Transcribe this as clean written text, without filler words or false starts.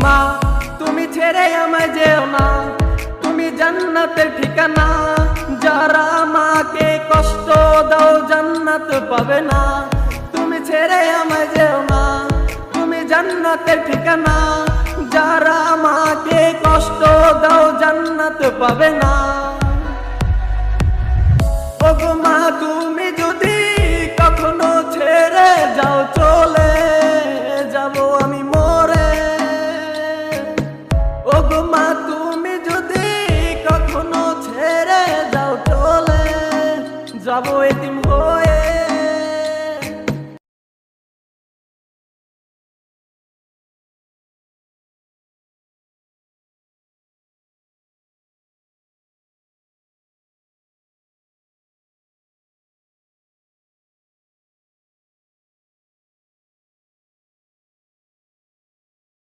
মা তুমি ছেড়ে আমায় যেও না, তুমি জান্নাতের ঠিকানা। যারা মাকে কষ্ট দাও জান্নাত পাবে না। তুমি ছেড়ে আমায় যেও না, তুমি জান্নাতের ঠিকানা। যারা মাকে কষ্ট দাও জান্নাত পাবে না। ওগো মা